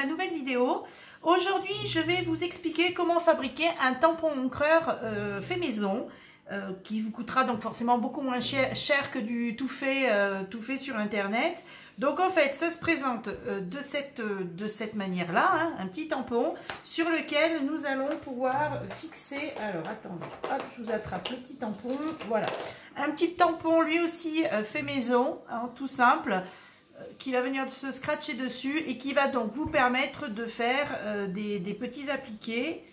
ma nouvelle vidéo. Aujourd'hui, je vais vous expliquer comment fabriquer un tampon encreur fait maison, qui vous coûtera donc forcément beaucoup moins cher que du tout fait sur internet. Donc en fait, ça se présente de cette manière-là, hein, un petit tampon sur lequel nous allons pouvoir fixer. Alors attendez, hop, je vous attrape le petit tampon. Voilà, un petit tampon lui aussi fait maison, hein, tout simple, qui va venir se scratcher dessus et qui va donc vous permettre de faire des petits appliqués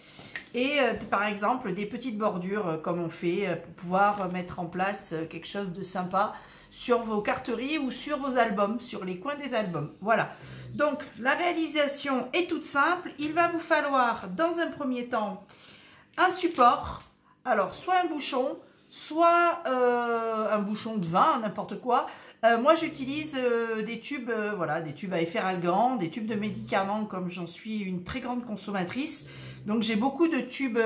et par exemple des petites bordures comme on fait pour pouvoir mettre en place quelque chose de sympa sur vos carteries ou sur vos albums, sur les coins des albums. Voilà, donc la réalisation est toute simple. Il va vous falloir dans un premier temps un support, alors soit un bouchon, soit un bouchon de vin, n'importe quoi. Moi j'utilise des tubes, voilà, des tubes à effet algan, des tubes de médicaments comme j'en suis une très grande consommatrice. Donc j'ai beaucoup de tubes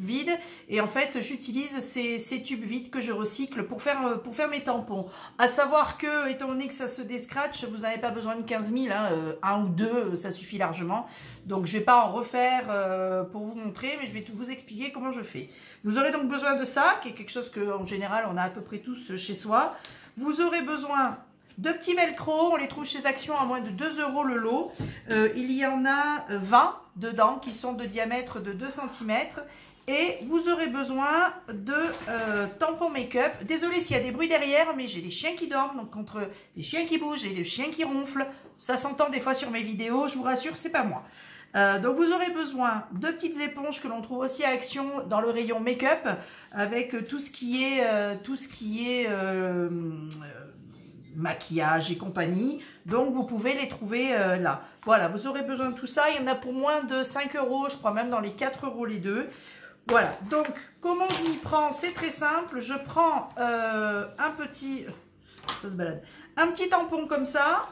vides et en fait j'utilise ces tubes vides que je recycle pour faire mes tampons. À savoir que, étant donné que ça se descratche, vous n'avez pas besoin de 15 000, hein, un ou deux ça suffit largement. Donc je ne vais pas en refaire pour vous montrer, mais je vais vous expliquer comment je fais. Vous aurez donc besoin de ça, qui est quelque chose qu'en général on a à peu près tous chez soi. Vous aurez besoin de petits velcro, on les trouve chez Action à moins de 2 € le lot. Il y en a 20 dedans qui sont de diamètre de 2 cm. Et vous aurez besoin de tampons make-up. Désolée s'il y a des bruits derrière, mais j'ai des chiens qui dorment. Donc entre les chiens qui bougent et les chiens qui ronflent, ça s'entend des fois sur mes vidéos, je vous rassure, c'est pas moi. Donc vous aurez besoin de petites éponges que l'on trouve aussi à Action dans le rayon make-up, avec tout ce qui est maquillage et compagnie. Donc vous pouvez les trouver là. Voilà, vous aurez besoin de tout ça. Il y en a pour moins de 5 €, je crois même dans les 4 € les deux. Voilà, donc comment je m'y prends? C'est très simple. Je prends un petit tampon comme ça.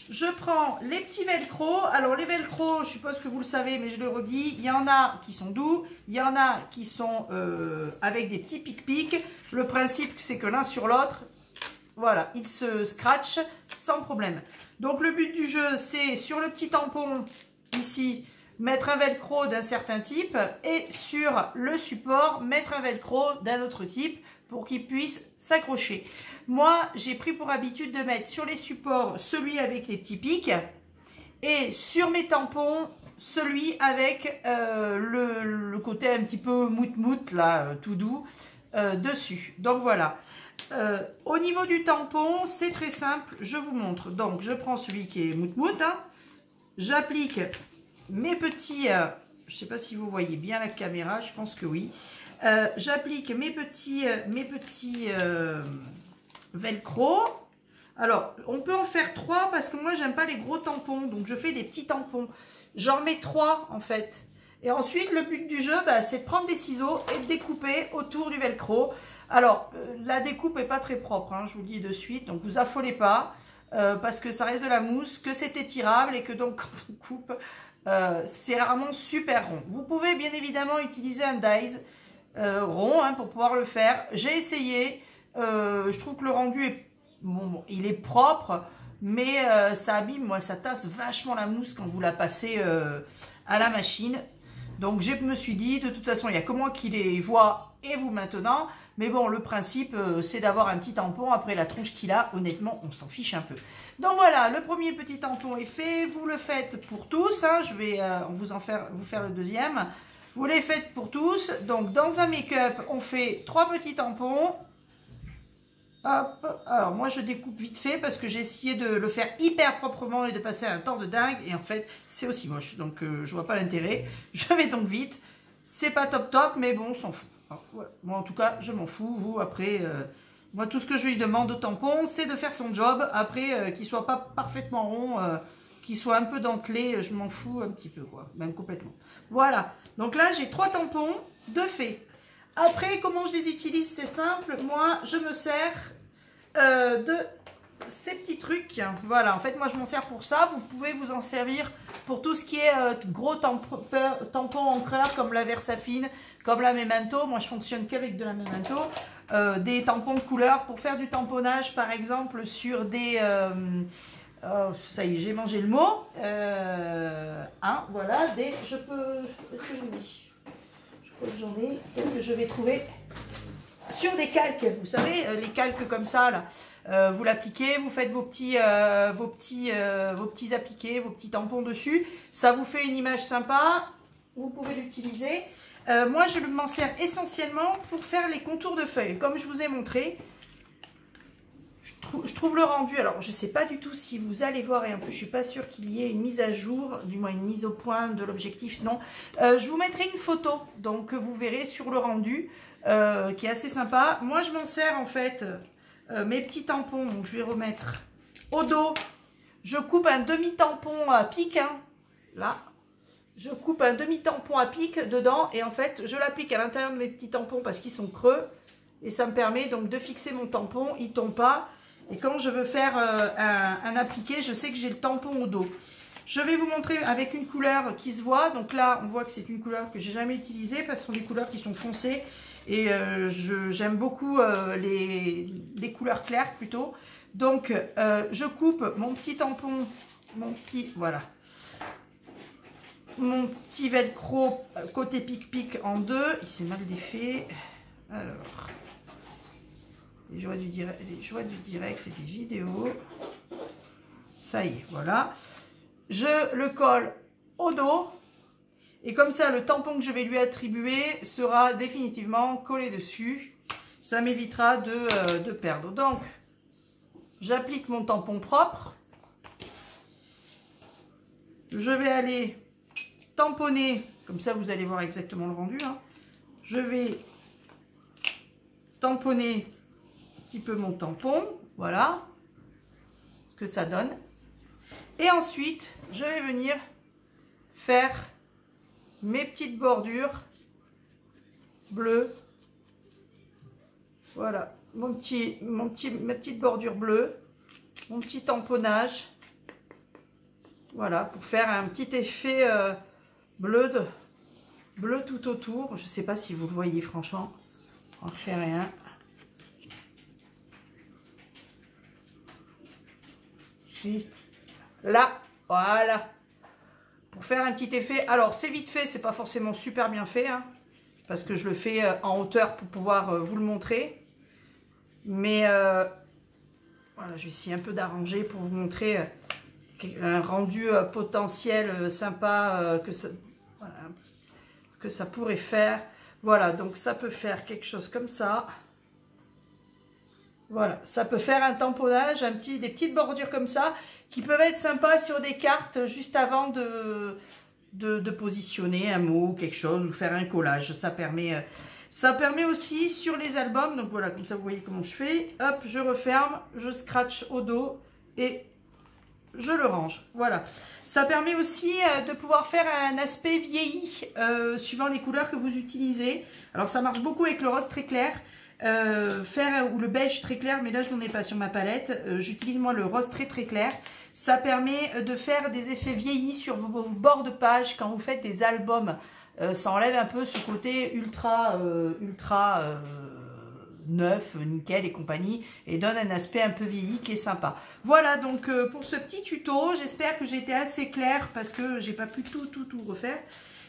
Je prends les petits velcro. Alors les velcro, je suppose que vous le savez, mais je le redis, il y en a qui sont doux, il y en a qui sont avec des petits pic-pic. Le principe, c'est que l'un sur l'autre, voilà, ils se scratchent sans problème. Donc le but du jeu, c'est sur le petit tampon, ici, mettre un velcro d'un certain type et sur le support, mettre un velcro d'un autre type pour qu'il puisse s'accrocher. Moi, j'ai pris pour habitude de mettre sur les supports celui avec les petits pics et sur mes tampons, celui avec le côté un petit peu mout-mout, là, tout doux, dessus. Donc voilà. Au niveau du tampon, c'est très simple, je vous montre. Donc je prends celui qui est mout-mout, hein. J'applique mes petits, je ne sais pas si vous voyez bien la caméra, je pense que oui. J'applique mes petits velcro. Alors on peut en faire 3 parce que moi j'aime pas les gros tampons, donc je fais des petits tampons. J'en mets 3 en fait. Et ensuite le but du jeu, c'est de prendre des ciseaux et de découper autour du velcro. Alors la découpe est pas très propre, hein, je vous le dis de suite, donc vous affolez pas parce que ça reste de la mousse, que c'est étirable et que donc quand on coupe c'est rarement super rond. Vous pouvez bien évidemment utiliser un dies rond, hein, pour pouvoir le faire. J'ai essayé, je trouve que le rendu est bon, il est propre, mais ça abîme, moi ça tasse vachement la mousse quand vous la passez à la machine. Donc je me suis dit, de toute façon il n'y a que moi qui les vois et vous maintenant, mais bon, le principe c'est d'avoir un petit tampon. Après la tronche qu'il a, honnêtement on s'en fiche un peu. Donc voilà, le premier petit tampon est fait. Vous le faites pour tous, hein. Je vais vous faire le deuxième. Vous les faites pour tous. Donc dans un make-up, on fait 3 petits tampons. Hop. Alors moi je découpe vite fait parce que j'ai essayé de le faire hyper proprement et de passer un temps de dingue. Et en fait c'est aussi moche, donc je vois pas l'intérêt. Je vais donc vite. C'est pas top, mais bon, on s'en fout. Alors, voilà. Moi en tout cas je m'en fous. Vous après, moi tout ce que je lui demande au tampon, c'est de faire son job. Après qu'il soit pas parfaitement rond, qu'il soit un peu dentelé, je m'en fous un petit peu, quoi, même complètement. Voilà, donc là j'ai 3 tampons de fait. Après, comment je les utilise, c'est simple. Moi, je me sers de ces petits trucs. Voilà, en fait, moi, je m'en sers pour ça. Vous pouvez vous en servir pour tout ce qui est gros tampons encreurs, comme la Versafine, comme la Memento. Moi, je fonctionne qu'avec de la Memento. Des tampons de couleur pour faire du tamponnage, par exemple, sur des Oh, ça y est, j'ai mangé le mot. Voilà, je peux... Est-ce que j'en ai? Je crois que j'en ai. Peut-être que je vais trouver sur des calques. Vous savez, les calques comme ça, là. Vous l'appliquez, vous faites vos petits appliqués, vos petits tampons dessus. Ça vous fait une image sympa. Vous pouvez l'utiliser. Moi, je m'en sers essentiellement pour faire les contours de feuilles. Comme je vous ai montré, je trouve le rendu. Alors, je ne sais pas du tout si vous allez voir. Et en plus, je ne suis pas sûre qu'il y ait une mise à jour, du moins une mise au point de l'objectif. Non. Je vous mettrai une photo. Donc, vous verrez sur le rendu, qui est assez sympa. Moi, je m'en sers en fait... mes petits tampons, donc je vais remettre au dos. Je coupe un demi-tampon à pic, hein, là. Je coupe un demi-tampon à pic dedans et en fait, je l'applique à l'intérieur de mes petits tampons parce qu'ils sont creux. Et ça me permet donc de fixer mon tampon, il ne tombe pas. Et quand je veux faire un appliqué, je sais que j'ai le tampon au dos. Je vais vous montrer avec une couleur qui se voit. Donc là, on voit que c'est une couleur que j'ai jamais utilisée parce que ce sont des couleurs qui sont foncées. Et j'aime beaucoup les couleurs claires plutôt. Donc, je coupe mon petit tampon, voilà, mon petit velcro côté pic-pic en deux. Il s'est mal défait. Alors, les joies du direct et des vidéos. Ça y est, voilà. Je le colle au dos. Et comme ça, le tampon que je vais lui attribuer sera définitivement collé dessus. Ça m'évitera de perdre. Donc, j'applique mon tampon propre. Je vais aller tamponner. Comme ça, vous allez voir exactement le rendu. Hein. Je vais tamponner un petit peu mon tampon. Voilà ce que ça donne. Et ensuite, je vais venir faire mes petites bordures bleues. Voilà, ma petite bordure bleue, mon petit tamponnage. Voilà, pour faire un petit effet bleu tout autour. Je ne sais pas si vous le voyez, franchement. On ne fait rien. Là, voilà. Pour faire un petit effet. Alors, c'est vite fait, c'est pas forcément super bien fait, hein, parce que je le fais en hauteur pour pouvoir vous le montrer. Mais voilà, je vais essayer un peu d'arranger pour vous montrer un rendu potentiel sympa voilà, ce que ça pourrait faire. Voilà, donc ça peut faire quelque chose comme ça. Voilà, ça peut faire un tamponnage, des petites bordures comme ça, qui peuvent être sympas sur des cartes juste avant de positionner un mot, quelque chose, ou faire un collage. Ça permet aussi sur les albums. Donc voilà, comme ça vous voyez comment je fais. Hop, je referme, je scratch au dos et je le range. Voilà, ça permet aussi de pouvoir faire un aspect vieilli suivant les couleurs que vous utilisez. Alors ça marche beaucoup avec le rose très clair. Ou le beige très clair, mais là je n'en ai pas sur ma palette. J'utilise moi le rose très clair. Ça permet de faire des effets vieillis sur vos bords de page quand vous faites des albums. Ça enlève un peu ce côté ultra neuf, nickel et compagnie, et donne un aspect un peu vieilli qui est sympa. Voilà donc pour ce petit tuto. J'espère que j'ai été assez claire parce que j'ai pas pu tout refaire.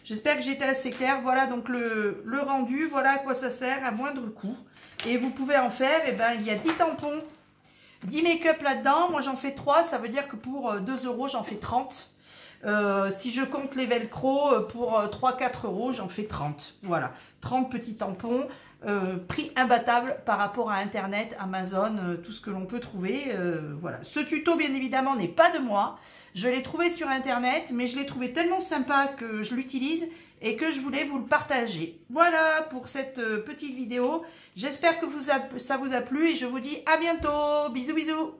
J'espère que j'ai été assez claire. Voilà donc le rendu, voilà à quoi ça sert à moindre coût. Et vous pouvez en faire, et ben il y a 10 tampons, 10 make-up là-dedans. Moi j'en fais 3, ça veut dire que pour 2 € j'en fais 30. Si je compte les velcro, pour 3-4 € j'en fais 30. Voilà, 30 petits tampons. Prix imbattable par rapport à internet, Amazon, tout ce que l'on peut trouver. Voilà. Ce tuto bien évidemment n'est pas de moi, je l'ai trouvé sur internet, mais je l'ai trouvé tellement sympa que je l'utilise et que je voulais vous le partager. Voilà pour cette petite vidéo, j'espère que ça vous a plu et je vous dis à bientôt, bisous bisous.